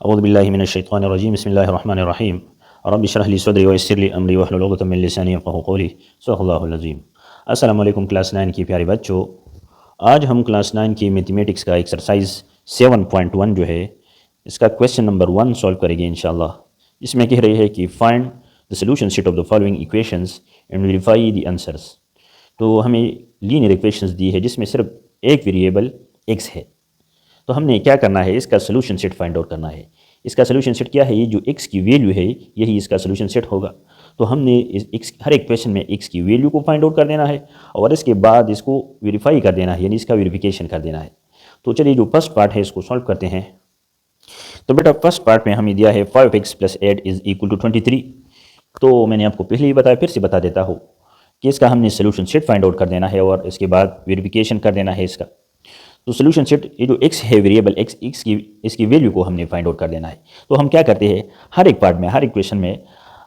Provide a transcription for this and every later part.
अऊज़ु बिल्लाहि मिनश्शैतानिर्रजीम बिस्मिल्लाहिर्रहमानिर्रहीम रब्बि इश्रह ली सदरी वयस्सिर ली अमरी वहलुल उक़दतम मिन लिसानी यफ़क़हू क़ौली सदक़ल्लाहुल अज़ीम। अस्सलामु अलैकुम क्लास 9 की प्यारे बच्चों, आज हम क्लास 9 की मैथमेटिक्स का एक्सरसाइज 7.1 जो है इसका क्वेश्चन नंबर 1 सॉल्व करेंगे इंशाल्लाह। इसमें कह रही है कि find the solution set of the following equations and verify the answers. तो हमें लीनियर इक्वेशंस दी है जिसमें सिर्फ एक वेरिएबल x है। तो हमने क्या करना है, इसका सोल्यूशन सेट फाइंड आउट करना है। इसका सोल्यूशन सेट क्या है, ये जो x की वैल्यू है यही इसका सोल्यूशन सेट होगा। तो हमने हर एक क्वेश्चन में x की वैल्यू को फाइंड आउट कर देना है और इसके बाद इसको वेरीफाई कर देना है, यानी इसका वेरिफिकेशन कर देना है। तो चलिए जो फर्स्ट पार्ट है इसको सॉल्व करते हैं। तो बेटा फर्स्ट पार्ट में हमें दिया है 5x + 8 = 23। तो मैंने आपको पहले ही बताया, फिर से बता देता हूँ कि इसका हमने सोल्यूशन सेट फाइंड आउट कर देना है और इसके बाद वेरिफिकेशन कर देना है इसका। तो सोल्यूशन सेट, ये जो x है वेरिएबल x इसकी वैल्यू को हमने फाइंड आउट कर देना है। तो हम क्या करते हैं, हर एक पार्ट में, हर इक्वेशन में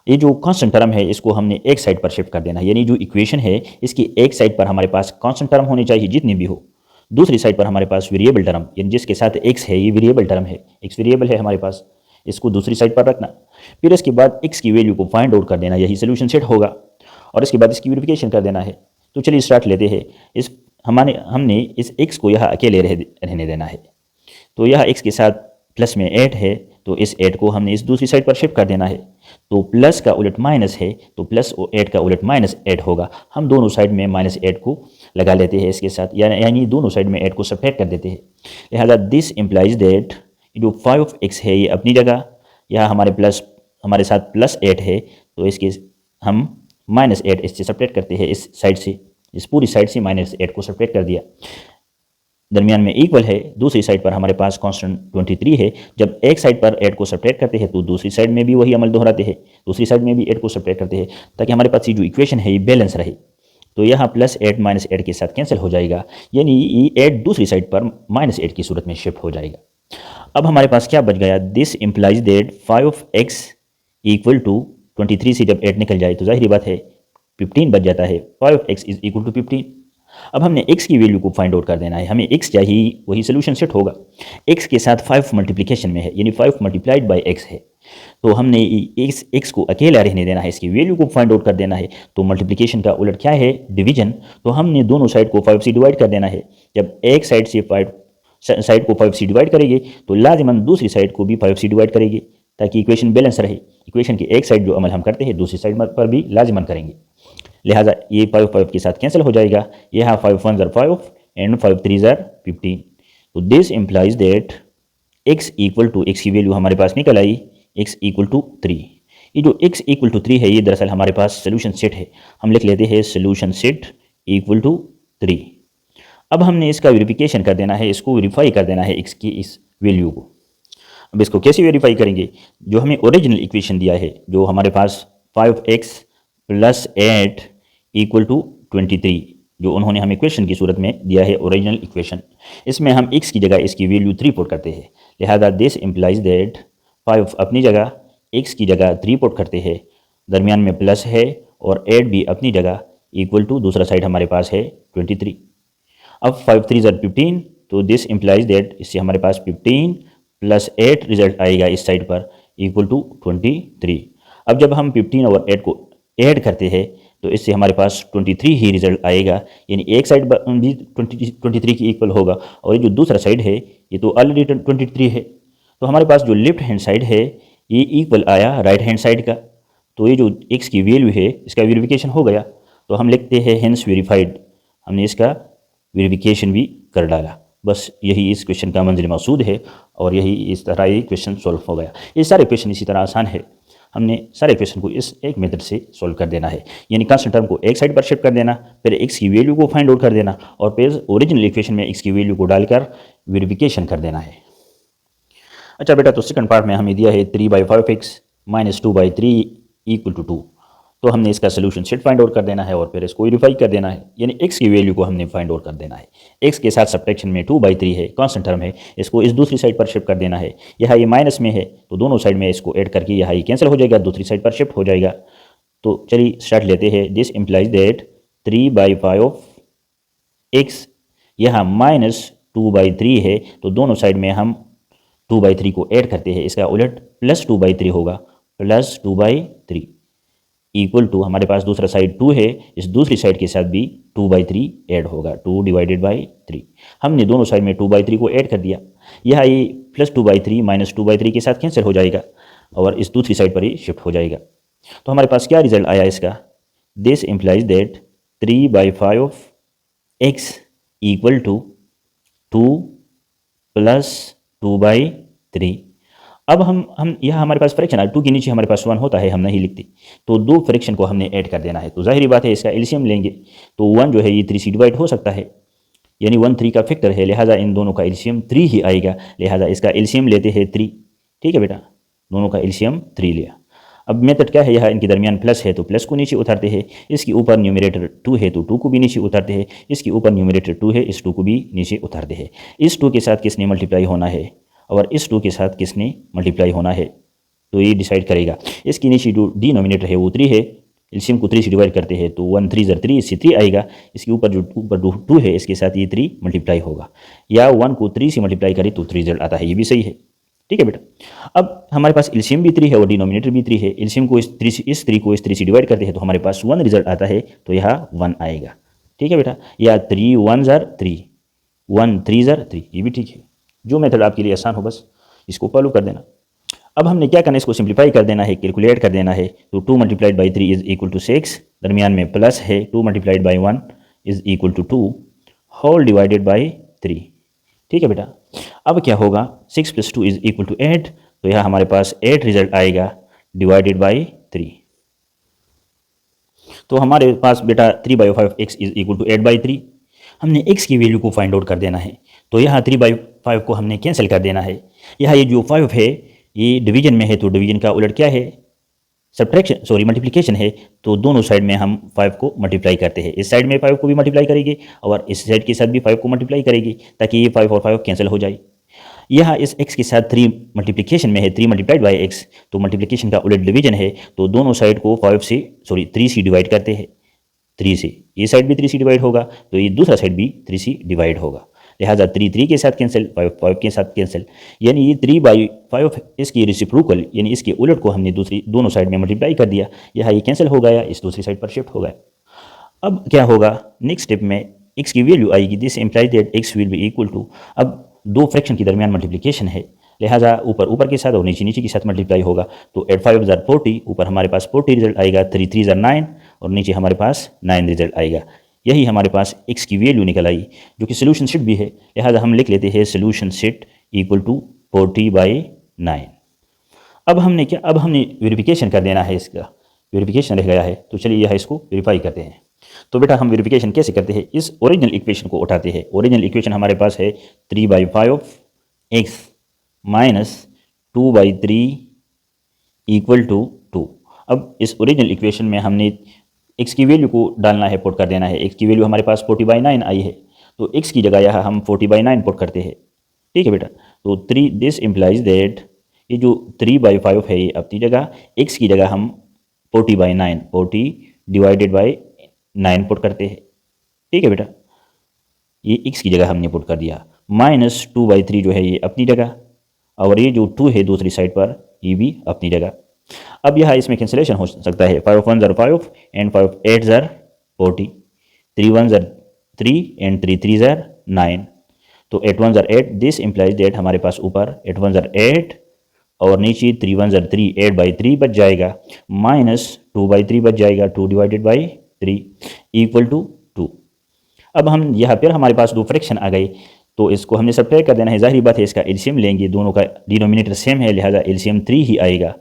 ये जो कांस्टेंट टर्म है इसको हमने एक साइड पर शिफ्ट कर देना है। यानी जो इक्वेशन है इसकी एक साइड पर हमारे पास कांस्टेंट टर्म होने चाहिए जितनी भी हो, दूसरी साइड पर हमारे पास वेरिएबल टर्म, यानी जिसके साथ x है, ये वेरिएबल टर्म है, x वेरिएबल है हमारे पास, इसको दूसरी साइड पर रखना। फिर इसके बाद x की वैल्यू को फाइंड आउट कर देना, यही सोल्यूशन सेट होगा और इसके बाद इसकी वेरिफिकेशन कर देना है। तो चलिए स्टार्ट लेते हैं। हमने इस x को यहाँ अकेले रहने देना है। तो यह x के साथ प्लस में 8 है, तो इस 8 को हमने इस दूसरी साइड पर शिफ्ट कर देना है। तो प्लस का उलट माइनस है, तो प्लस 8 का उलट -8 होगा। हम दोनों साइड में -8 को लगा लेते हैं इसके साथ, यानी दोनों साइड में 8 को सब्ट्रैक्ट कर देते हैं। लिहाजा दिस इम्प्लाइज दैट जो 5x है ये अपनी जगह, यह हमारे साथ +8 है, तो इसके हम -8 इससे सब्ट्रैक्ट करते हैं, इस साइड से, इस पूरी साइड से -8 को सब्ट्रैक्ट कर दिया। दरमियान में इक्वल है, दूसरी साइड पर हमारे पास कांस्टेंट 23 है। जब एक साइड पर 8 को सब्ट्रैक्ट करते हैं तो दूसरी साइड में भी वही अमल दोहराते हैं, दूसरी साइड में भी 8 को सब्ट्रैक्ट करते हैं, ताकि हमारे पास ये जो इक्वेशन है ये बैलेंस रहे। तो यहाँ +8 -8 के साथ कैंसिल हो जाएगा, यानी ये 8 दूसरी साइड पर -8 की सूरत में शिफ्ट हो जाएगा। अब हमारे पास क्या बच गया, दिस इम्प्लाइज दैट 5x = 23 से जब 8 निकल जाए तो जाहिर बात है 15 बच जाता है। 5x = 15। अब हमने x की वैल्यू को फाइंड आउट कर देना है, हमें x चाहिए, वही सोल्यूशन सेट होगा। x के साथ 5 मल्टीप्लिकेशन में है, यानी 5 × x है। तो हमने x को अकेला रहने देना है, इसकी वैल्यू को फाइंड आउट कर देना है। तो मल्टीप्लिकेशन का उलट क्या है, डिवीजन। तो हमने दोनों साइड को 5 से डिवाइड कर देना है। जब एक साइड को 5 से डिवाइड करेंगे तो लाजिमन दूसरी साइड को भी 5 से डिवाइड करेंगे, ताकि इक्वेशन बैलेंस रहे। इक्वेशन की एक साइड जो अमल हम करते हैं दूसरी साइड पर भी लाजिमन करेंगे। लिहाजा ये 5 के साथ कैंसिल हो जाएगा। यहाँ 5 1 = 5 एंड 5 3 = 15। तो दिस इम्प्लाइज दैट x की वैल्यू हमारे पास निकल आई, x = 3। ये जो x = 3 है ये दरअसल हमारे पास सोल्यूशन सेट है। हम लिख लेते हैं सोल्यूशन सेट = 3। अब हमने इसका वेरिफिकेशन कर देना है, इसको वेरीफाई कर देना है x की इस वैल्यू को। अब इसको कैसे वेरीफाई करेंगे, जो हमें ओरिजिनल इक्वेशन दिया है, जो हमारे पास 5x + 8 = 23, जो उन्होंने हमें क्वेश्चन की सूरत में दिया है ओरिजिनल इक्वेशन, इसमें हम x की जगह इसकी वैल्यू 3 पुट करते हैं। लिहाजा दिस इम्प्लाइज दैट 5 अपनी जगह, x की जगह 3 पुट करते हैं, दरमियान में प्लस है, और 8 भी अपनी जगह, इक्वल टू दूसरा साइड हमारे पास है 23। अब 5 3 = 15, तो दिस इम्प्लाइज दैट इससे हमारे पास 15 + 8 रिजल्ट आएगा इस साइड पर, इक्वल टू 23। अब जब हम 15 और 8 को ऐड करते हैं तो इससे हमारे पास 23 ही रिजल्ट आएगा, यानी एक साइड भी 23 की इक्वल होगा, और ये जो दूसरा साइड है ये तो ऑलरेडी 23 है। तो हमारे पास जो लेफ्ट हैंड साइड है ये इक्वल आया राइट हैंड साइड का। तो ये जो x की वैल्यू है इसका वेरिफिकेशन हो गया। तो हम लिखते हैं हेंस वेरीफाइड, हमने इसका वेरिफिकेशन भी कर डाला। बस यही इस क्वेश्चन का मंजिल मकसूद है, और यही इस तरह ये क्वेश्चन सॉल्व हो गया। ये सारे क्वेश्चन इसी तरह आसान है, हमने सारे क्वेश्चन को इस एक मेथड से सॉल्व कर देना है, यानी कांस्टेंट टर्म को एक साइड पर शिफ्ट कर देना, फिर x की वैल्यू को फाइंड आउट कर देना, और फिर ओरिजिनल इक्वेशन में x की वैल्यू को डालकर वेरिफिकेशन कर देना है। अच्छा बेटा, तो सेकंड पार्ट में हमें दिया है 3/5x - 2/3 = 2। तो हमने इसका सोल्यूशन सेट फाइंड आउट कर देना है और फिर इसको वेरीफाई कर देना है, यानी x की वैल्यू को हमने फाइंड आउट कर देना है। x के साथ सब्ट्रैक्शन में 2/3 है, कांस्टेंट टर्म है, इसको इस दूसरी साइड पर शिफ्ट कर देना है। यहाँ ये माइनस में है तो दोनों साइड में इसको ऐड करके यहाँ ये कैंसिल हो जाएगा, दूसरी साइड पर शिफ्ट हो जाएगा। तो चलिए स्टार्ट लेते हैं। दिस इम्प्लाइज दैट 3/5x, यहाँ -2/3 है, तो दोनों साइड में हम 2/3 को ऐड करते हैं, इसका उलट +2/3 होगा, +2/3 इक्वल टू हमारे पास दूसरा साइड 2 है, इस दूसरी साइड के साथ भी 2/3 ऐड होगा, 2/3। हमने दोनों साइड में 2/3 को ऐड कर दिया। यह ये +2/3 -2/3 के साथ कैंसिल हो जाएगा और इस दूसरी साइड पर ही शिफ्ट हो जाएगा। तो हमारे पास क्या रिजल्ट आया इसका? This implies that 3/5 equal to 2 + 2/3। अब हम यह हमारे पास फ्रैक्शन है, 2 के नीचे हमारे पास 1 होता है, हम नहीं लिखते, तो दो फ्रैक्शन को हमने ऐड कर देना है। तो जाहिर बात है इसका एलसीएम लेंगे तो 1 जो है ये 3 से डिवाइड हो सकता है, यानी 1 3 का फैक्टर है, लिहाजा इन दोनों का एलसीएम 3 ही आएगा, लिहाजा इसका एलसीएम लेते हैं 3। ठीक है बेटा, दोनों का एलसीएम 3 लिया। अब मेथड क्या है, यह इनके दरमियान प्लस है तो प्लस को नीचे उतारते हैं, इसके ऊपर न्यूमरेटर 2 है तो 2 को भी नीचे उतारते हैं, इसके ऊपर न्यूमरेटर 2 है, इस 2 को भी नीचे उतारते हैं। इस 2 के साथ किसने मल्टीप्लाई होना है और इस 2 के साथ किसने मल्टीप्लाई होना है, तो ये डिसाइड करेगा। इसके नीचे जो डिनोमिनेटर है वो 3 है, एलसीएम को 3 से डिवाइड करते हैं तो 1 3 3 इससे 3 आएगा, इसके ऊपर जो ऊपर 2 है इसके साथ ये 3 मल्टीप्लाई होगा, या 1 को 3 से मल्टीप्लाई करें तो 3 रिजल्ट आता है, ये भी सही है। ठीक है बेटा, अब हमारे पास एलसीएम भी 3 है और डिनोमिनेटर भी 3 है, एलसीएम को इस 3 को इस 3 से डिवाइड करते हैं तो हमारे पास 1 रिजल्ट आता है, तो यहाँ 1 आएगा। ठीक है बेटा, या 3 1 3 1 3 3, ये भी ठीक है। जो मेथड आपके लिए आसान हो बस इसको फॉलो कर देना। अब हमने क्या करना है, इसको सिंप्लीफाई कर देना है, कैलकुलेट कर देना है। तो 2 × 3 इज इक्वल टू 6, दरमियान में प्लस है, 2 × 1 is equal to 2 whole divided by 3। ठीक है बेटा, अब क्या होगा, 6 + 2 इज इक्वल टू 8, तो यह हमारे पास 8 रिजल्ट आएगा डिवाइडेड बाई 3। तो हमारे पास बेटा 3/5x इज इक्वल टू 8/3। हमने x की वैल्यू को फाइंड आउट कर देना है, तो यहाँ 3/5 को हमने कैंसिल कर देना है। यहाँ ये जो 5 है ये डिवीजन में है, तो डिवीजन का उलट क्या है, मल्टीप्लिकेशन है, तो दोनों साइड में हम 5 को मल्टीप्लाई करते हैं। इस साइड में 5 को भी मल्टीप्लाई करेंगे और इस साइड के साथ भी 5 को मल्टीप्लाई करेंगे, ताकि ये 5 और 5 कैंसिल हो जाए। यहाँ इस x के साथ 3 मल्टीप्लिकेशन में है, 3 × x, तो मल्टीप्लिकेशन का उलट डिवीजन है, तो दोनों साइड को 3 से डिवाइड करते हैं। 3 से ये साइड भी 3 से डिवाइड होगा, तो ये दूसरा साइड भी 3 से डिवाइड होगा, लिहाजा 3 के साथ कैंसिल, 5 के साथ कैंसिल, यानी ये 3/5 इसकी रेसिप्रोकल यानी इसके उलट को हमने दोनों साइड में मल्टीप्लाई कर दिया, यहाँ ये कैंसिल हो गया, इस दूसरी साइड पर शिफ्ट हो गया। अब क्या होगा, नेक्स्ट स्टेप में x की वैल्यू आएगी, this implies that x will be equal to, अब दो फ्रैक्शन के दरमियान मल्टीप्लिकेशन है, लिहाजा ऊपर के साथ और नीचे के साथ मल्टीप्लाई होगा, तो 8 5 40, ऊपर हमारे पास 40 रिजल्ट आएगा, 3 3 9 और नीचे हमारे पास 9 रिजल्ट आएगा। यही हमारे पास x की वैल्यू निकल आई, जो कि सोल्यूशन सेट भी है, लिहाजा हम लिख लेते हैं सोल्यूशन सेट इक्वल टू 40/9। अब हमने वेरिफिकेशन कर देना है, इसका वेरिफिकेशन रह गया है, तो चलिए यह इसको वेरीफाई करते हैं। तो बेटा हम वेरिफिकेशन कैसे करते हैं, इस ओरिजिनल इक्वेशन को उठाते हैं। ओरिजिनल इक्वेशन हमारे पास है 3/5x - 2/3 इक्वल टू 2। अब इस ओरिजिनल इक्वेशन में हमने x की वैल्यू को डालना है, पुट कर देना है। x की वैल्यू हमारे पास 40/9 आई है, तो x की जगह यहाँ हम 40/9 पुट करते हैं। ठीक है बेटा, तो दिस इम्प्लाइज दैट ये जो 3/5 है ये अपनी जगह, x की जगह हम 40/9 40/9 पुट करते हैं। ठीक है बेटा, ये x की जगह हमने पुट कर दिया, -2/3 जो है ये अपनी जगह, और ये जो 2 है दूसरी साइड पर ये भी अपनी जगह। अब यहाँ इसमें कैंसिलेशन हो सकता है, 5 1 5 एंड 5 8 40, 3 1 3 एंड 3 3 9, तो 8 1 8। दिस इम्प्लाइज डेट हमारे पास ऊपर 8 1 8 और नीचे 3 1 3 8/3 बच जाएगा, -2/3 बच जाएगा, 2/3 इक्वल टू 2। अब हम यहाँ पर हमारे पास दो फ्रैक्शन आ गए, तो इसको हमने सब्ट्रैक्ट कर देना है। जाहिर बात है इसका एलसीएम लेंगे, दोनों का डिनोमिनेटर सेम है, लिहाजा एलसीएम 3 ही आएगा।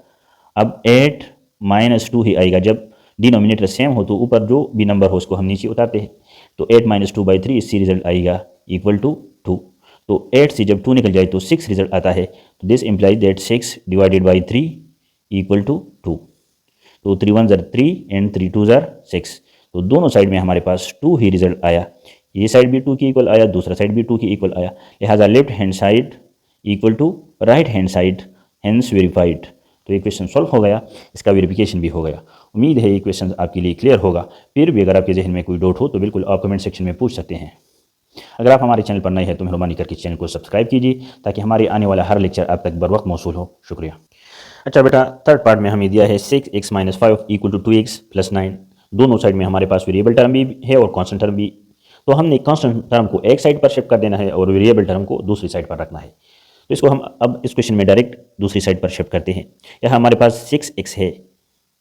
अब 8 - 2 ही आएगा, जब डिनोमिनेटर सेम हो तो ऊपर जो भी नंबर हो उसको हम नीचे उतारते हैं, तो 8 - 2/3 इससे रिजल्ट आएगा इक्वल टू 2। तो 8 से जब 2 निकल जाए तो 6 रिजल्ट आता है, तो this implies that 6/3 equal to 2। तो 3 1 3 एंड 3 2 6, तो दोनों साइड में हमारे पास 2 ही रिजल्ट आया, ये साइड भी 2 की इक्वल आया, दूसरा साइड भी 2 की इक्वल आया, लिहाजा left hand side equal to right hand side, hence verified. तो ये क्वेश्चन सॉल्व हो गया, इसका वेरिफिकेशन भी हो गया। उम्मीद है ये क्वेश्चन आपके लिए क्लियर होगा। फिर भी अगर आपके जहन में कोई डाउट हो तो बिल्कुल आप कमेंट सेक्शन में पूछ सकते हैं। अगर आप हमारे चैनल पर नए हैं तो मेहरबानी करके चैनल को सब्सक्राइब कीजिए ताकि हमारे आने वाला हर लेक्चर आप तक बर वक्त मौसूल हो। शुक्रिया। अच्छा बेटा, थर्ड पार्ट में हमें दिया है 6x-5 equal to 2x plus 9। दोनों साइड में हमारे पास वेरिएबल टर्म भी है और कांस्टेंट टर्म भी। तो हमने कांस्टेंट टर्म को एक साइड पर शिफ्ट कर देना है और वेरिएबल टर्म को दूसरी साइड पर रखना है। तो इसको हम अब इस क्वेश्चन में डायरेक्ट दूसरी साइड पर शिफ्ट करते हैं। यहाँ हमारे पास 6x है,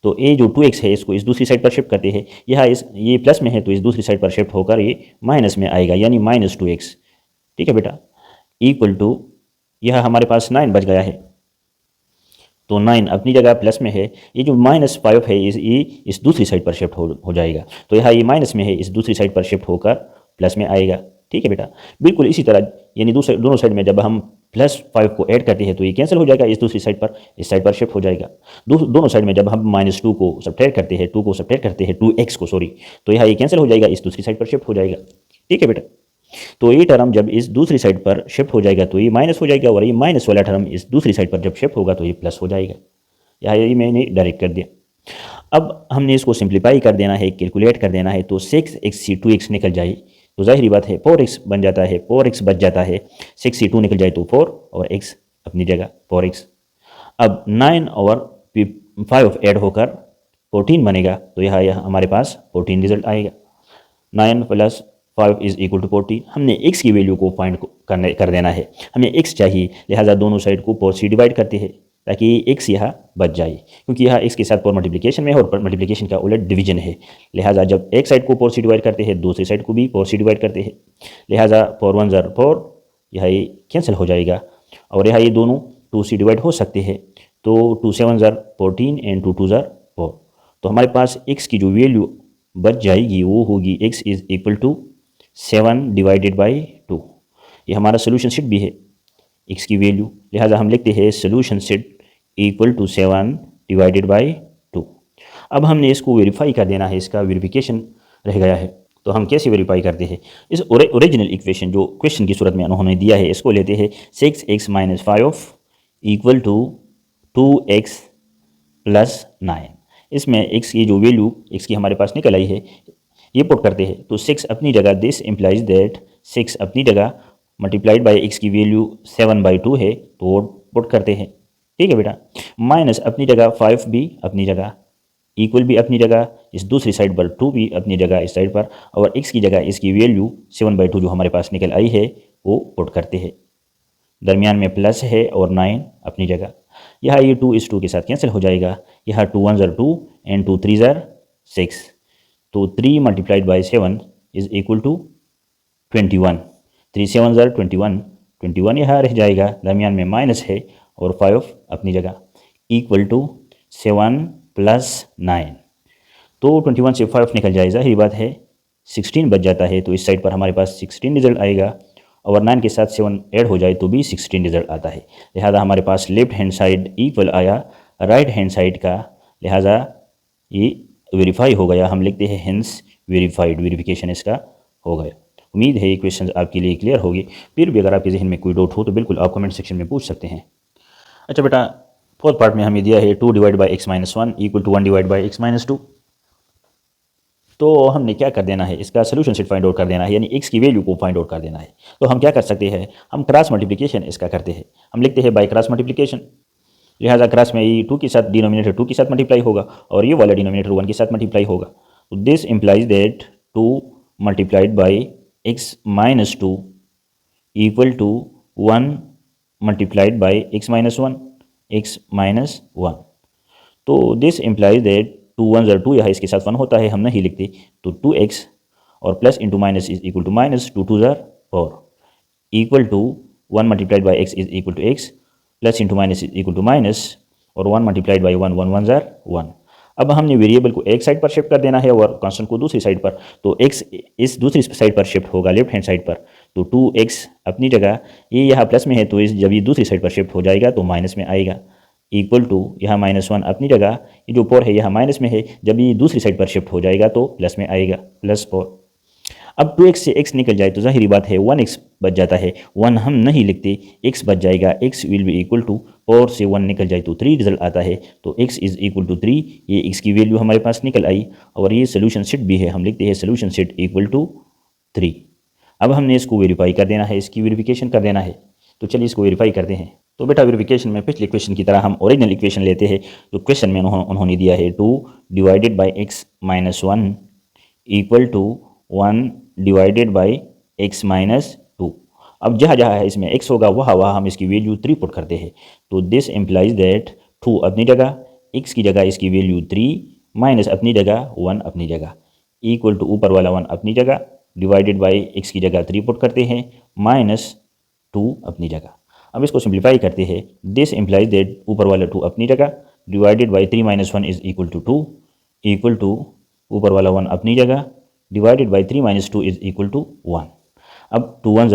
तो ये जो 2x है इसको इस दूसरी साइड पर शिफ्ट करते हैं। यहाँ ये प्लस में है तो इस दूसरी साइड पर शिफ्ट होकर ये माइनस में आएगा, यानी -2x। ठीक है बेटा, इक्वल टू यह हमारे पास 9 बच गया है, तो 9 अपनी जगह प्लस में है। ये जो -5 है ये इस दूसरी साइड पर शिफ्ट हो जाएगा, तो यहाँ ये माइनस में है, इस दूसरी साइड पर शिफ्ट होकर प्लस में आएगा। ठीक है बेटा, बिल्कुल इसी तरह यानी दोनों साइड में जब हम +5 को ऐड करते हैं तो ये कैंसिल हो जाएगा, इस दूसरी साइड पर इस साइड पर शिफ्ट हो जाएगा। दोनों साइड में जब हम -2 को सब्ट्रैक्ट करते हैं 2x को सॉरी, तो यहाँ ये कैंसिल हो जाएगा, इस दूसरी साइड पर शिफ्ट हो जाएगा। ठीक है बेटा, तो ये टर्म जब इस दूसरी साइड पर शिफ्ट हो जाएगा तो ये माइनस हो जाएगा, और ये माइनस वाला टर्म इस दूसरी साइड पर जब शिफ्ट होगा तो ये प्लस हो जाएगा। यहाँ ये मैंने डायरेक्ट कर दिया। अब हमने इसको सिंप्लीफाई कर देना है, कैलकुलेट कर देना है, तो 6x से 2x निकल जाए तो जाहिर बात है 4x बन जाता है, 4x बच जाता है। 6 से 2 निकल जाए तो 4 और x अपनी जगह 4x। अब 9 और 5 ऐड होकर 14 बनेगा, तो यहाँ हमारे पास 14 रिजल्ट आएगा। 9 + 5 = 14। हमने x की वैल्यू को फाइंड कर देना है, हमें x चाहिए, लिहाजा दोनों साइड को 4 से डिवाइड करते हैं ताकि x यहाँ बच जाए, क्योंकि यहाँ x के साथ 4 मल्टीप्लिकेशन में है और मल्टीप्लिकेशन का उलट डिवीजन है। लिहाजा जब एक साइड को 4 से डिवाइड करते हैं दूसरी साइड को भी 4 से डिवाइड करते हैं, लिहाजा 4 1 ज़र 4, यहाँ ये कैंसिल हो जाएगा, और यहाँ ये दोनों 2 से डिवाइड हो सकते हैं, तो 2 7 ज़र 14 एंड 2 2 ज़र 4। तो हमारे पास x की जो वैल्यू बच जाएगी वो होगी x = 7 डिवाइडेड बाई 2। ये हमारा सोल्यूशन सेट भी है x की वैल्यू, लिहाजा हम लिखते हैं सोल्यूशन सेट = 7 डिवाइडेड बाई 2। अब हमने इसको वेरीफाई कर देना है, इसका वेरिफिकेशन रह गया है। तो हम कैसे वेरीफाई करते हैं, इस ओरिजिनल इक्वेशन जो क्वेश्चन की सूरत में उन्होंने दिया है इसको लेते हैं 6x - 5 = 2x + 9। इसमें x की जो वैल्यू x की हमारे पास निकल आई है ये पुट करते हैं, तो 6 अपनी जगह, दिस इम्प्लाइज दैट 6 अपनी जगह मल्टीप्लाइड बाई x की वैल्यू 7/2 है, तो वो पुट करते हैं। ठीक है बेटा, माइनस अपनी जगह 5 भी अपनी जगह, इक्वल भी अपनी जगह, इस दूसरी साइड पर 2 भी अपनी जगह इस साइड पर, और x की जगह इसकी वैल्यू 7/2 जो हमारे पास निकल आई है वो पुट करते हैं। दरमियान में प्लस है और 9 अपनी जगह। यहाँ ये 2 इस 2 के साथ कैंसिल हो जाएगा, यहाँ 2 1 ज़र 2 एंड 2 3 ज़र 6, तो 3 × 7 = 21। 3 7 ज़र 21 यहाँ रह जाएगा, दरमियान में माइनस है और 5 अपनी जगह, इक्वल टू 7 + 9। तो 21 से 5 निकल जाए, जाहिर बात है 16 बच जाता है, तो इस साइड पर हमारे पास 16 रिजल्ट आएगा, और 9 के साथ 7 ऐड हो जाए तो भी 16 रिजल्ट आता है। लिहाजा हमारे पास लेफ्ट हैंड साइड इक्वल आया राइट हैंड साइड का, लिहाजा ये वेरीफाई हो गया। हम लिखते हैं हेंस वेरीफाइड, वेरिफिकेशन इसका हो गया। उम्मीद है ये क्वेश्चन आपके लिए क्लियर होगी। फिर भी अगर आपके जहन में कोई डाउट हो तो बिल्कुल आप कमेंट सेक्शन में पूछ सकते हैं। अच्छा बेटा, फोर्थ पार्ट में हमें दिया है 2 / x - 1 = 1 / x - 2। तो हमने क्या कर देना है, इसका सोल्यूशन सेट फाइंड आउट कर देना है, यानी x की वैल्यू को फाइंड आउट कर देना है। तो हम क्या कर सकते हैं, हम क्रॉस मल्टीप्लिकेशन इसका करते हैं। हम लिखते हैं बाय क्रॉस मल्टीप्लिकेशन, लिहाजा क्रॉस में ये 2 के साथ डिनोमिनेटर 2 के साथ मल्टीप्लाई होगा और ये वाला डिनोमिनेटर 1 के साथ मल्टीप्लाई होगा। तो this implies that 2 multiplied by x - 2 = 1 multiplied by x - 1। तो दिस इम्प्लाइज दैट 2 1 ज़र 2, यहाँ इसके साथ 1 होता है, हम नहीं लिखते, तो 2x और प्लस इंटू माइनस = -2 2 ज़र 4 equal to 1 multiplied by x = x, plus into minus = minus, और 1 मल्टीप्लाइड बाई 1 1 1 ज़र 1। अब हमने वेरिएबल को एक साइड पर शिफ्ट कर देना है और कांस्टेंट को दूसरी साइड पर, तो x इस दूसरी साइड पर शिफ्ट होगा लेफ्ट हैंड साइड पर, तो 2x अपनी जगह, ये यहाँ प्लस में है तो जब ये दूसरी साइड पर शिफ्ट हो जाएगा तो माइनस में आएगा, इक्वल टू यहाँ -1 अपनी जगह, ये जो 4 है यहाँ माइनस में है, जब ये दूसरी साइड पर शिफ्ट हो जाएगा तो प्लस में आएगा, +4। अब 2x से x निकल जाए तो जाहिर बात है 1x बच जाता है, 1 हम नहीं लिखते, x बच जाएगा, x will be equal to 4 से 1 निकल जाए तो 3 रिजल्ट आता है, तो x = 3, ये x की वैल्यू हमारे पास निकल आई, और ये सोल्यूशन सेट भी है, हम लिखते हैं सोल्यूशन सेट = 3। अब हमने इसको वेरीफाई कर देना है, इसकी वेरिफिकेशन कर देना है। तो चलिए इसको वेरीफाई करते हैं। तो बेटा वेरिफिकेशन में पिछले क्वेश्चन की तरह हम ओरिजिनल इक्वेशन लेते हैं। जो क्वेश्चन में उन्होंने दिया है 2 divided by x minus 1 equal to 1 divided by x minus 2। अब जहाँ जहाँ है इसमें x होगा वहाँ वहाँ हम इसकी वैल्यू 3 पुट करते हैं। तो दिस इम्प्लाइज दैट 2 अपनी जगह, x की जगह इसकी वैल्यू 3 माइनस अपनी जगह 1 अपनी जगह इक्वल टू ऊपर वाला 1 अपनी जगह डिवाइडेड बाई x की जगह 3 पुट करते हैं माइनस 2 अपनी जगह। अब इसको सिंप्लीफाई करते हैं। दिस इम्प्लाइज दैट ऊपर वाला 2 अपनी जगह divided by 3 minus 1 is equal to 2 equal to ऊपर वाला 1 अपनी जगह divided by 3 minus 2 is equal to 1। अब 2 1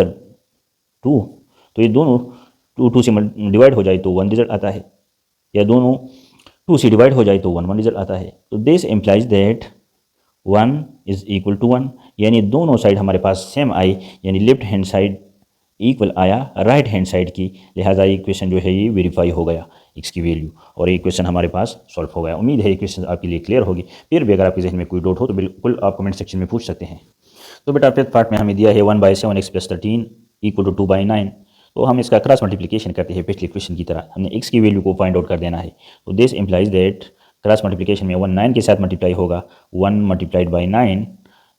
2, तो ये दोनों 2 से डिवाइड हो जाए तो 1 रिजल्ट आता है, या दोनों 2 से डिवाइड हो जाए तो 1 1 रिजल्ट आता है। तो this implies that 1 is equal to 1, यानी दोनों साइड हमारे पास सेम आई, यानी लेफ्ट हैंड साइड इक्वल आया राइट हैंड साइड की। लिहाजा ये क्वेश्चन जो है ये वेरीफाई हो गया x की वैल्यू, और ये क्वेश्चन हमारे पास सॉल्व हो गया। उम्मीद है ये क्वेश्चन आपके लिए क्लियर होगी। फिर भी अगर आपके जहन में कोई डाउट हो तो बिल्कुल आप कमेंट सेक्शन में पूछ सकते हैं। तो बेटा फिफ्थ पार्ट में हमें दिया है 1/7x + 13 इक्वल टू 2/9। तो हम इसका क्रॉस मल्टीप्लिकेशन करते हैं पिछले क्वेश्चन की तरह। हमने x की वैल्यू को फाइंड आउट कर देना है। तो this implies that cross multiplication में 1 9 के साथ मल्टीप्लाई होगा, 1 मल्टीप्लाइड बाई 9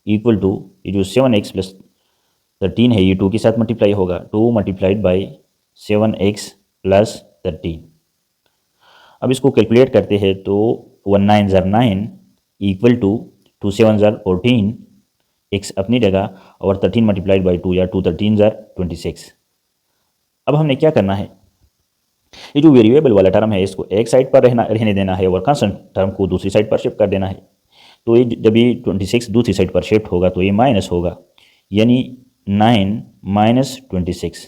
इक्वल टू ये जो 7x + 13 है ये 2 के साथ मल्टीप्लाई होगा, 2 मल्टीप्लाइड बाई 7x + 13। अब इसको कैलकुलेट करते हैं तो 1 9 ज़र 9 इक्वल टू 2 7 ज़र 14 x अपनी जगह, और 13 मल्टीप्लाइड बाई 2 या 2 13 ज़र 26। अब हमने क्या करना है, ये जो वेरिएबल वाला टर्म है इसको एक साइड पर रहने देना है और कांस्टेंट टर्म को दूसरी साइड पर शिफ्ट कर देना है। तो ये जब ये 26 दूसरी साइड पर शिफ्ट होगा तो ये माइनस होगा, यानी 9 माइनस 26,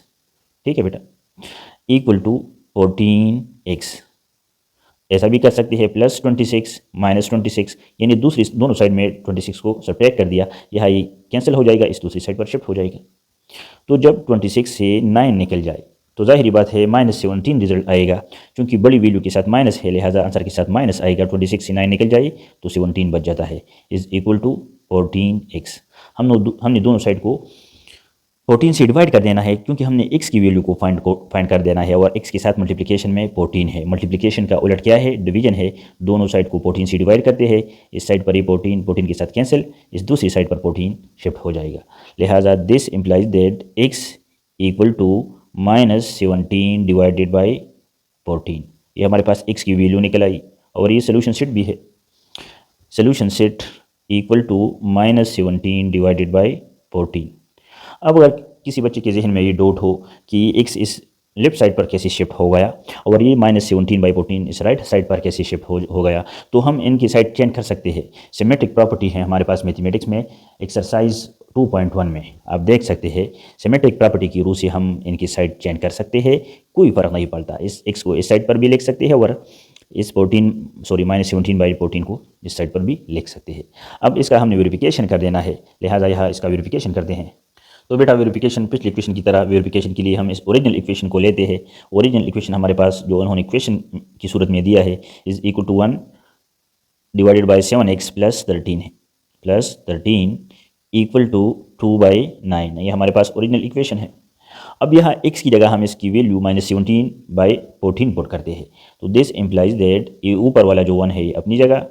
ठीक है बेटा, इक्वल टू 14x। ऐसा भी कर सकते हैं प्लस 26 माइनस 26, यानी दूसरी दोनों साइड में 26 को सब्ट्रैक्ट कर दिया, यहाँ ये कैंसिल हो जाएगा, इस दूसरी साइड पर शिफ्ट हो जाएगा। तो जब 26 से 9 निकल जाए तो जाहिर बात है -17 रिजल्ट आएगा। क्योंकि बड़ी वैल्यू के साथ माइनस है लिहाजा आंसर के साथ माइनस आएगा। 26 से 9 निकल जाए तो 17 बच जाता है, इज इक्वल टू 14x। हमने दोनों साइड को 14 से डिवाइड कर देना है, क्योंकि हमने x की वैल्यू को फाइंड कर देना है, और x के साथ मल्टीप्लिकेशन में 14 है। मल्टीप्लिकेशन का उलट क्या है, डिवीजन है। दोनों साइड को 14 से डिवाइड करते हैं, इस साइड पर ये 14 के साथ कैंसिल, इस दूसरी साइड पर 14 शिफ्ट हो जाएगा। लिहाजा this implies that x equal to -17 divided by 14। ये हमारे पास x की वैल्यू निकल आई, और ये सोल्यूशन सेट भी है। Solution set equal to -17 divided by 14। अब अगर किसी बच्चे के जहन में ये डाउट हो कि x इस लेफ्ट साइड पर कैसे शिफ्ट हो गया और ये -17/14 इस राइट साइड पर कैसे शिफ्ट हो गया, तो हम इनकी साइड चेंज कर सकते हैं। सिमेट्रिक प्रॉपर्टी है हमारे पास मैथमेटिक्स में, एक्सरसाइज 2.1 में आप देख सकते हैं। सिमेट्रिक प्रॉपर्टी की रूह से हम इनकी साइड चेंज कर सकते हैं, कोई फ़र्क नहीं पड़ता। इस x को इस साइड पर भी लिख सकते हैं, और इस -17/14 को इस साइड पर भी लिख सकते हैं। अब इसका हमने वेरिफिकेशन कर देना है, लिहाजा यहाँ इसका वेरिफिकेशन करते हैं। तो बेटा वेरिफिकेशन पिछले इक्वेशन की तरह वेरिफिकेशन के लिए हम इस ओरिजिनल इक्वेशन को लेते हैं। ओरिजिनल इक्वेशन हमारे पास जो उन्होंने इक्वेशन की सूरत में दिया है is equal to 1 divided by 7x + 13 है, +13 इक्वल टू 2/9। ये हमारे पास ओरिजिनल इक्वेशन है। अब यहाँ x की जगह हम इसकी वैल्यू -17/14 पुट करते हैं। तो दिस इम्प्लाइज दैट ये ऊपर वाला जो 1 है ये अपनी जगह,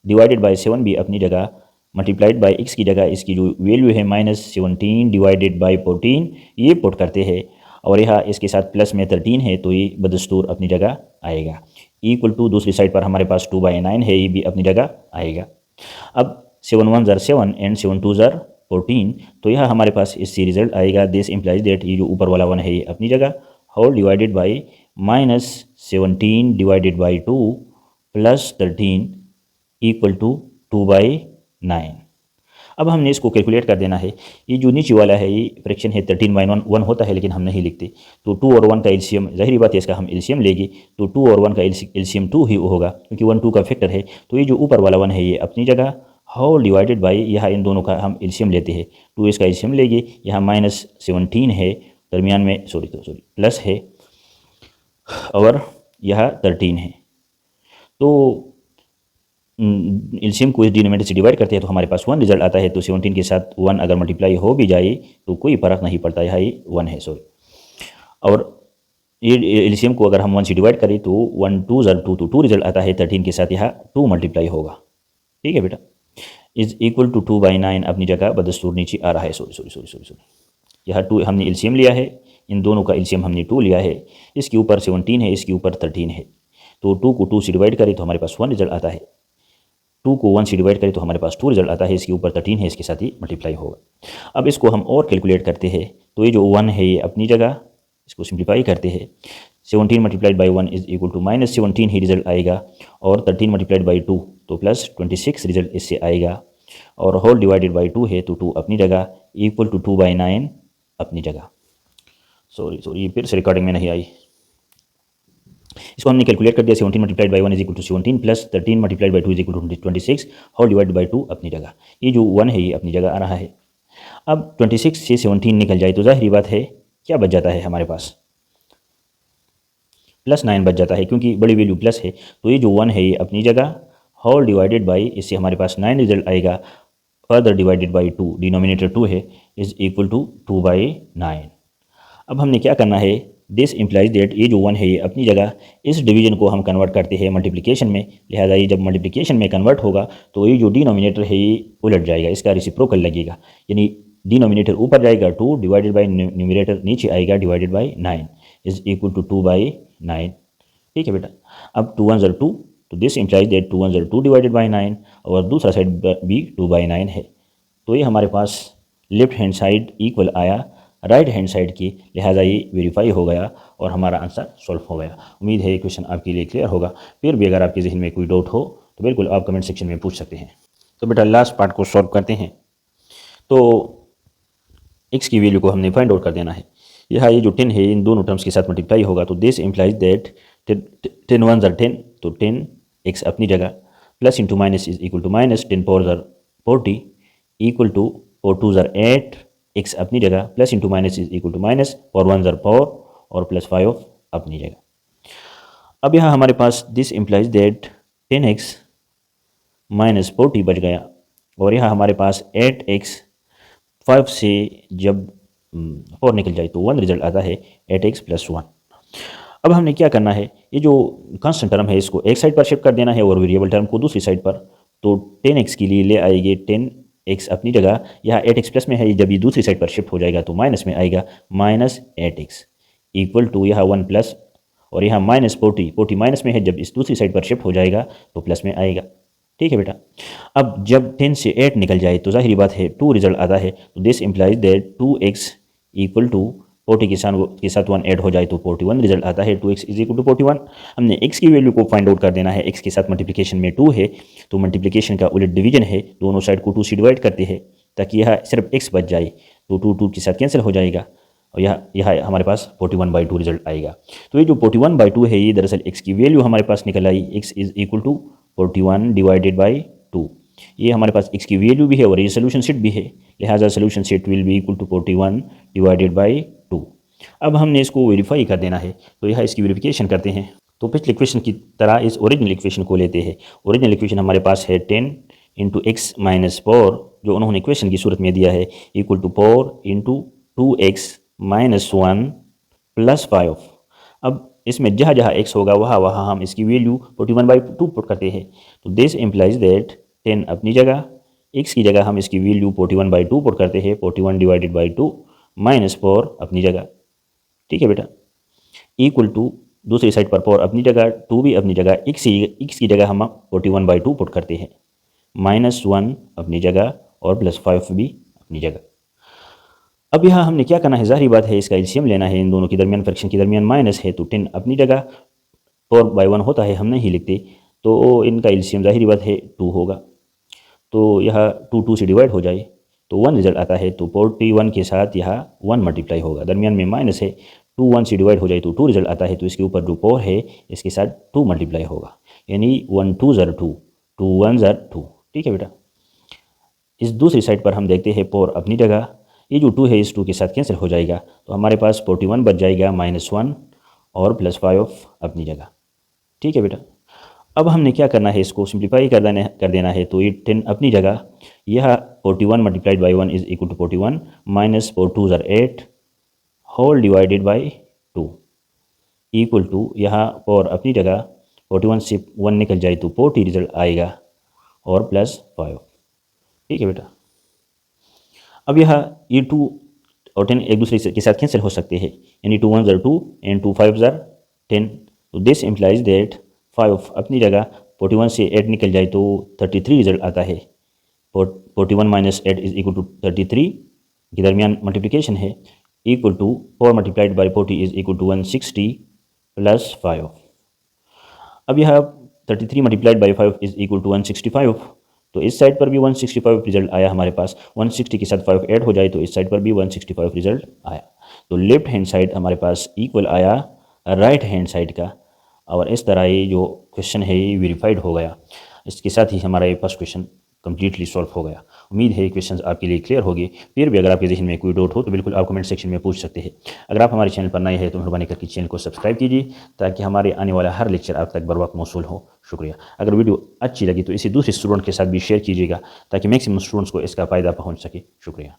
डिवाइडेड बाई 7 भी अपनी जगह, मल्टीप्लाइड बाई x की जगह इसकी जो वैल्यू है -17 डिवाइडेड बाई 14 ये पुट करते हैं, और यहाँ इसके साथ प्लस में 13 है तो ये बदस्तूर अपनी जगह आएगा। इक्वल टू दूसरी साइड पर हमारे पास 2/9 है, ये भी अपनी जगह आएगा। अब 7 1 ज़र 7 एंड 7 2 ज़र 14, तो यह हमारे पास इससे रिजल्ट आएगा। दिस इम्प्लाइज दैट ये जो ऊपर वाला 1 है ये अपनी जगह, whole divided by -17 divided by 2 + 13 equal to 2/9। अब हमने इसको कैलकुलेट कर देना है। ये जो नीचे वाला है ये फ्रैक्शन है 13/1 होता है, लेकिन हम नहीं लिखते। तो 2 और 1 का एलसीएम, जाहिर बात है इसका हम एलसीएम लेंगे, तो 2 और 1 का एलसीएम 2 ही होगा, क्योंकि 1 2 का फैक्टर है। तो ये जो ऊपर वाला 1 है ये अपनी जगह, होल डिवाइडेड बाई यहाँ इन दोनों का हम एलसीएम लेते हैं, 2 इसका एलसीएम लेंगे। यहाँ -17 है दरमियान में, सॉरी प्लस है, और यह 13 है। तो एलसीएम को इस डिनोमिनेटर से डिवाइड करते हैं तो हमारे पास 1 रिजल्ट आता है। तो 17 के साथ 1 अगर मल्टीप्लाई हो भी जाए तो कोई फ़र्क नहीं पड़ता, यहाँ ये 1 है, सॉरी। और ये एलसीएम को अगर हम 1 से डिवाइड करें तो 1 2 ज़र 2, तो 2 रिजल्ट आता है। 13 के साथ यहाँ 2 मल्टीप्लाई होगा, ठीक है बेटा। इज इक्वल टू 2/9 अपनी जगह बदस्तूर नीचे आ रहा है, sorry sorry sorry sorry sorry, यहाँ 2 हमने एलसीएम लिया है, इन दोनों का एलसीएम हमने 2 लिया है। इसके ऊपर 17 है, इसके ऊपर 13 है, तो 2 को 2 से डिवाइड करें तो हमारे पास 1 रिजल्ट आता है। 2 को 1 से डिवाइड करें तो हमारे पास 2 रिजल्ट आता है। इसके ऊपर 13 है, इसके साथ ही मल्टीप्लाई होगा। अब इसको हम और कैलकुलेट करते हैं तो ये जो 1 है ये अपनी जगह, इसको सिंप्लीफाई करते हैं। 17 multiplied by 1 is equal to -17 ही रिजल्ट आएगा, और 13 मल्टीप्लाइड बाई 2 तो +26 रिजल्ट इससे आएगा, और होल डिवाइडेड बाई 2 है तो 2 अपनी जगह, इक्वल टू 2/9 अपनी जगह। सॉरी ये फिर से रिकॉर्डिंग में नहीं आई, इसको हमने कैलकुलेट कर दिया। 17 multiplied by 1 is equal to 17 plus 13 multiplied by 2 is equal to 26, whole divided by 2 अपनी जगह। ये जो 1 है ये अपनी जगह आ रहा है। अब 26 से 17 निकल जाए तो जाहिर बात है क्या बच जाता है हमारे पास, +9 बच जाता है, क्योंकि बड़ी वैल्यू प्लस है। तो ये जो 1 है ये अपनी जगह, होल डिवाइडेड बाई, इससे हमारे पास 9 रिजल्ट आएगा, फर्दर डिवाइडेड बाई 2, डिनोमिनेटर 2 है, इज इक्वल टू 2/9। अब हमने क्या करना है, दिस इम्प्लाइज दैट ये जो 1 है ये अपनी जगह, इस डिवीजन को हम कन्वर्ट करते हैं मल्टीप्लिकेशन में। लिहाजा ये जब मल्टीप्लिकेशन में कन्वर्ट होगा तो ये जो डिनोमिनेटर है ये उलट जाएगा, इसका रेसिप्रोकल लगेगा, यानी डिनोमिनेटर ऊपर जाएगा 2 डिवाइडेड बाई न्यूमिनेटर नीचे आएगा divided by 9, is equal to 2/9, ठीक है बेटा। अब 2 1 ज़र 2, तो दिस इम्प्लाइज दैट 2 1 ज़र 2 डिवाइडेड बाई 9, और दूसरा साइड भी 2/9 है। तो ये हमारे पास लेफ्ट हैंड साइड इक्वल आया राइट हैंड साइड की, लिहाजा ये वेरीफाई हो गया और हमारा आंसर सॉल्व हो गया। उम्मीद है ये क्वेश्चन आपके लिए क्लियर होगा। फिर भी अगर आपके जहन में कोई डाउट हो तो बिल्कुल आप कमेंट सेक्शन में पूछ सकते हैं। तो बेटा लास्ट पार्ट को सॉल्व करते हैं। तो x की वैल्यू को हमने फाइंड आउट कर देना है। यहाँ ये जो 10 है इन दोनों टर्म्स के साथ मल्टीप्लाई होगा, तो दिस इम्प्लाइज दैट 10 1 ज़र 10, तो 10x अपनी जगह, plus into minus is equal to -10 4 ज़र 40 इक्वल टू 4 2 ज़र 8, x अपनी जगह, plus into minus is equal to minus, 4 1 ज़र 4 और +5 अपनी जगह। अब यहाँ हमारे पास this implies that 10x minus 40 बच गया, और यहाँ हमारे पास 8x 5 से जब 4 निकल जाए तो 1 रिजल्ट आता है, 8x + 1। अब हमने क्या करना है, ये जो कांस्टेंट टर्म है इसको एक साइड पर शिफ्ट कर देना है और वेरिएबल टर्म को दूसरी साइड पर। तो 10x के लिए ले आएंगे 10x अपनी जगह, यहाँ 8x प्लस में है, जब ये दूसरी साइड पर शिफ्ट हो जाएगा तो माइनस में आएगा, -8x इक्वल टू यहाँ 1 प्लस, और यहाँ -40 माइनस में है, जब इस दूसरी साइड पर शिफ्ट हो जाएगा तो प्लस में आएगा, ठीक है बेटा। अब जब 10 से 8 निकल जाए तो जाहिर बात है 2 रिजल्ट आता है, तो this implies that 2x equal to 40 के साथ 1 ऐड हो जाए तो 41 रिजल्ट आता है, 2x इज इक्वल टू 41। हमने x की वैल्यू को फाइंड आउट कर देना है। x के साथ मल्टीप्लिकेशन में 2 है, तो मल्टीप्लिकेशन का उलट डिवीजन है, दोनों साइड को 2 से डिवाइड करते हैं ताकि यह सिर्फ x बच जाए, तो 2 के साथ कैंसिल हो जाएगा, और यह हमारे पास 41/2 रिजल्ट आएगा। तो ये जो 41/2 है ये दरअसल x की वैल्यू हमारे पास निकल आई, x is equal to 41 divided by 2। ये हमारे पास x की वैल्यू भी है और ये सोल्यूशन सेट भी है, लिहाजा solution set will be equal to 41 divided by 2। अब हमने इसको वेरीफाई कर देना है, तो यह इसकी वेरिफिकेशन करते हैं। तो पिछले इक्वेशन की तरह इस ओरिजिनल इक्वेशन को लेते हैं। ओरिजिनल इक्वेशन हमारे पास है 10 × x - 4, जो उन्होंने इक्वेशन की सूरत में दिया है, इक्वल टू 4 × 2x - 1 + 5। अब इसमें जहाँ जहाँ x होगा वहाँ हम इसकी वैल्यू 41/2 पुट करते हैं। तो दिस इम्प्लाइज दैट 10 अपनी जगह, x की जगह हम इसकी वैल्यू 41/2 पुट करते हैं, 41 डिवाइडेड बाई 2 -4 अपनी जगह, ठीक है बेटा, इक्वल टू दूसरी साइड पर 4 अपनी जगह, 2 भी अपनी जगह, x की जगह हम 41/2 पुट करते हैं, -1 अपनी जगह और +5 भी अपनी जगह। अब यहाँ हमने क्या करना है, जाहिर बात है इसका एलसीएम लेना है, इन दोनों के दरमियान फ्रैक्शन के दरमियान माइनस है, तो 10 अपनी जगह, 4/1 होता है हम नहीं लिखते, तो इनका एलसीएम जाहिर बात है 2 होगा। तो यह 2 से डिवाइड हो जाए तो 1 रिजल्ट आता है, तो 41 के साथ यहाँ 1 मल्टीप्लाई होगा, दरमियान में माइनस है, 2 1 से डिवाइड हो जाए तो 2 रिजल्ट आता है, तो इसके ऊपर जो 4 है इसके साथ 2 मल्टीप्लाई होगा, यानी 1 2 ज़र 2, 2 1 ज़र 2, ठीक है बेटा। इस दूसरी साइड पर हम देखते हैं 4 अपनी जगह, ये जो 2 है इस 2 के साथ कैंसिल हो जाएगा, तो हमारे पास 41 बच जाएगा, -1 और +5 अपनी जगह, ठीक है बेटा। अब हमने क्या करना है, इसको सिंप्लीफाई कर देना है। तो ये 10 अपनी जगह, यह 41 multiplied by 1 is equal to 41 minus 4 2 ज़र 8 whole divided by 2 equal to, यहाँ और अपनी जगह 41 से 1 निकल जाए तो 40 रिजल्ट आएगा और प्लस 5। ठीक है बेटा। अब यह ये 2 और 10 एक दूसरे के साथ कैंसिल हो सकते हैं, यानी 2 1 ज़र 2 एंड 2 5 ज़र 10। तो दिस इम्प्लाइज दैट 5 अपनी जगह 41 से 8 निकल जाए तो 33 रिजल्ट आता है। 41 माइनस 8 इज इक्वल टू 33 के दरमियान मल्टीप्लिकेशन है, equal to 4 multiplied by 40 is equal to 160 plus 5। अब यह 33 multiplied by 5 is equal to 165। तो इस साइड पर भी 165 रिजल्ट आया हमारे पास। 160 के साथ 5 ऐड हो जाए तो इस साइड पर भी 165 रिजल्ट आया। तो लेफ्ट हैंड साइड हमारे पास इक्वल आया राइट हैंड साइड का, और इस तरह ये जो क्वेश्चन है ये वेरीफाइड हो गया। इसके साथ ही हमारा ये फर्स्ट क्वेश्चन कम्प्लीटली सॉल्व हो गया। उम्मीद है क्वेश्चन आपके लिए क्लियर होगी। फिर भी अगर आपके जहन में कोई डाउट हो तो बिल्कुल आप कमेंट सेक्शन में पूछ सकते हैं। अगर आप हमारे चैनल पर नए हैं तो मेहरबानी करके चैनल को सब्सक्राइब कीजिए ताकि हमारे आने वाला हर लेक्चर आप तक बर वक्त मौसूल हो। शुक्रिया। अगर वीडियो अच्छी लगी तो इसे दूसरे स्टूडेंट के साथ भी शेयर कीजिएगा ताकि मैक्सिमम स्टूडेंट्स को इसका फ़ायदा पहुँच सके। शुक्रिया।